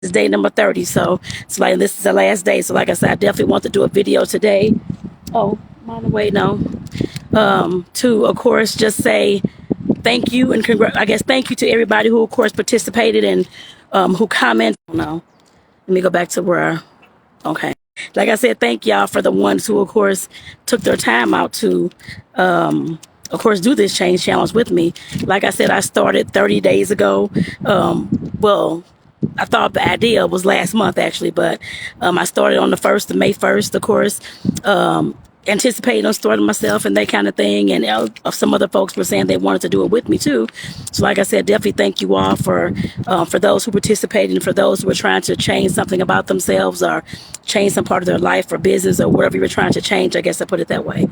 is day number 30. So like this is the last day. So like I said, I definitely want to do a video today. Oh, I'm on the way now. To of course just say thank you and thank you to everybody who of course participated and who commented. No, let me go back to where. Okay. Like I said, thank y'all for the ones who, of course, took their time out to, of course, do this change challenge with me. Like I said, I started 30 days ago. Well, I thought the idea was last month, actually, but I started on the 1st of May 1st, of course, anticipating on starting myself and that kind of thing. And some other folks were saying they wanted to do it with me, too. So like I said, definitely thank you all for those who participated and for those who were trying to change something about themselves or change some part of their life or business or whatever you were trying to change. I guess I put it that way.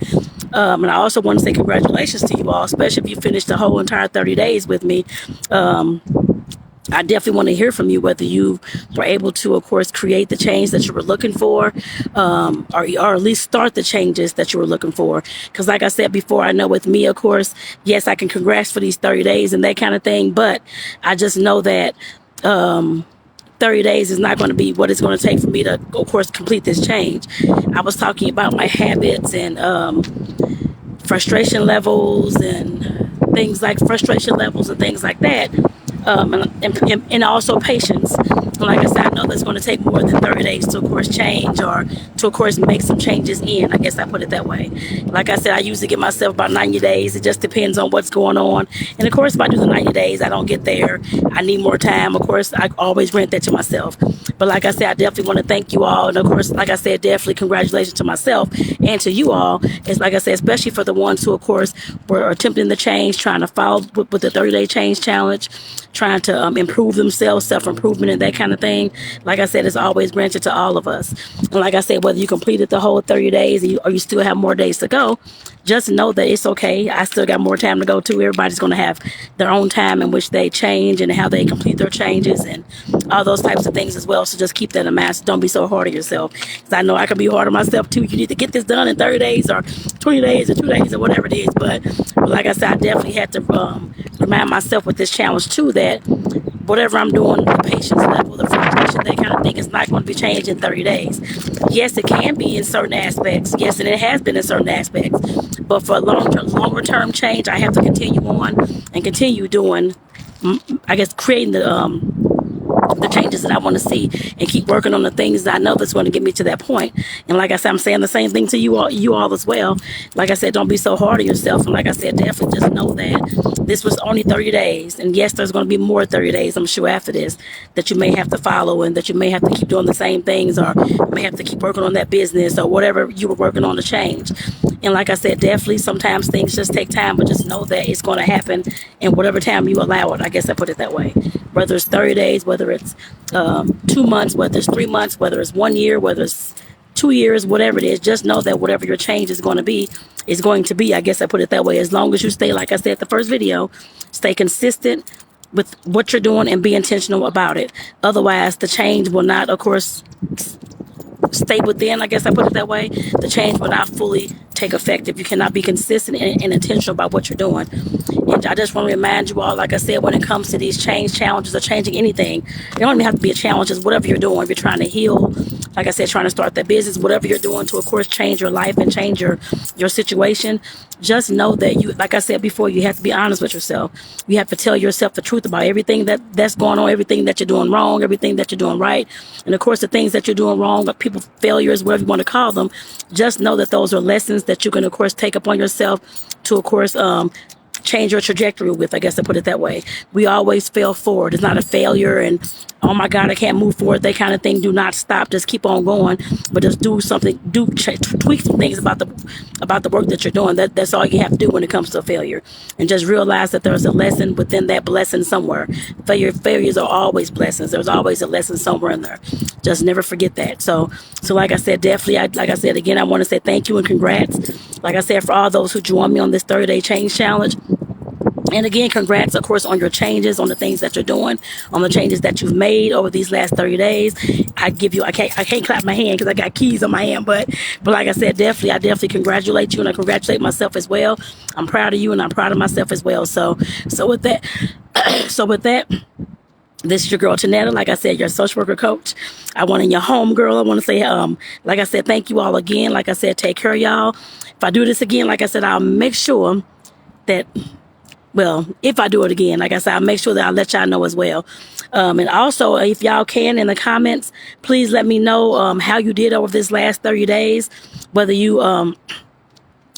And I also want to say congratulations to you all, especially if you finished the whole entire 30 days with me. I definitely want to hear from you whether you were able to, of course, create the change that you were looking for, or at least start the changes that you were looking for. Because like I said before, I know with me, of course, yes, I can congrats for these 30 days and that kind of thing, but I just know that 30 days is not going to be what it's going to take for me to, of course, complete this change. I was talking about my habits and frustration levels and things like that. And also patience. And like I said, I know that's going to take more than 30 days to, of course, change or to, of course, make some changes in. I guess I put it that way. Like I said, I usually give myself about 90 days. It just depends on what's going on. And, of course, if I do the 90 days, I don't get there. I need more time. Of course, I always grant that to myself. But like I said, I definitely want to thank you all. And, of course, like I said, definitely congratulations to myself and to you all. It's like I said, especially for the ones who, of course, were attempting the change, trying to follow with the 30-day change challenge, trying to improve themselves, self-improvement and that kind of thing. Like I said, it's always granted to all of us. And like I said, whether you completed the whole 30 days or you still have more days to go, just know that it's okay. I still got more time to go too. Everybody's going to have their own time in which they change and how they complete their changes and all those types of things as well. So just keep that in mind. So don't be so hard on yourself. Because I know I can be hard on myself too. You need to get this done in 30 days or 20 days or 2 days or whatever it is. But like I said, I definitely had to remind myself with this challenge too that whatever I'm doing, the patience level, the frustration, that kind of thing is not going to be changed in 30 days. Yes, it can be in certain aspects. Yes, and it has been in certain aspects. But for a longer term change, I have to continue on and continue doing, I guess, creating the changes that I want to see and keep working on the things that I know that's going to get me to that point. And like I said, I'm saying the same thing to you all as well. Like I said, don't be so hard on yourself. And like I said, definitely just know that this was only 30 days. And yes, there's going to be more 30 days, I'm sure, after this that you may have to follow and that you may have to keep doing the same things or you may have to keep working on that business or whatever you were working on to change. And like I said, definitely sometimes things just take time, but just know that it's going to happen in whatever time you allow it. I guess I put it that way. Whether it's 30 days, whether it's 2 months, whether it's 3 months, whether it's 1 year, whether it's 2 years, whatever it is, just know that whatever your change is going to be, I guess I put it that way. As long as you stay, like I said, the first video, stay consistent with what you're doing and be intentional about it. Otherwise, the change will not, of course, stay within, I guess I put it that way. The change will not fully take effect if you cannot be consistent and intentional about what you're doing. And I just want to remind you all, like I said, when it comes to these change challenges or changing anything, it don't even have to be a challenge. It's whatever you're doing. If you're trying to heal, like I said, trying to start that business, whatever you're doing to, of course, change your life and change your situation, just know that you, like I said before, you have to be honest with yourself. You have to tell yourself the truth about everything that's going on, everything that you're doing wrong, everything that you're doing right. And of course, the things that you're doing wrong, like people failures, whatever you want to call them, just know that those are lessons that you can, of course, take upon yourself to, of course, change your trajectory with, I guess I put it that way. We always fail forward. It's not a failure and, oh my God, I can't move forward, that kind of thing. Do not stop. Just keep on going, but just do something, tweak some things about the work that you're doing. That's all you have to do when it comes to a failure. And just realize that there's a lesson within that blessing somewhere. Failures are always blessings. There's always a lesson somewhere in there. Just never forget that. So like I said, definitely, like I said, again, I want to say thank you and congrats. Like I said, for all those who joined me on this 30-day change challenge. And again, congrats, of course, on your changes, on the things that you're doing, on the changes that you've made over these last 30 days. I can't clap my hand because I got keys on my hand, but like I said, I definitely congratulate you and I congratulate myself as well. I'm proud of you and I'm proud of myself as well. So with that, This is your girl Tonetta. Like I said, your social worker coach. I want in your home, girl. I want to say, like I said, thank you all again. Like I said, take care of y'all. If I do this again, like I said, I'll make sure that, well, if I do it again, like I said, I'll make sure that I'll let y'all know as well. And also, if y'all can, in the comments, please let me know how you did over this last 30 days, whether you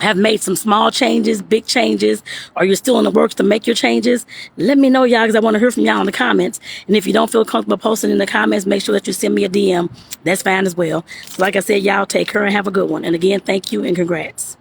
have made some small changes, big changes, or you're still in the works to make your changes. Let me know, y'all, because I want to hear from y'all in the comments. And if you don't feel comfortable posting in the comments, make sure that you send me a DM. That's fine as well. So like I said, y'all take care and have a good one. And again, thank you and congrats.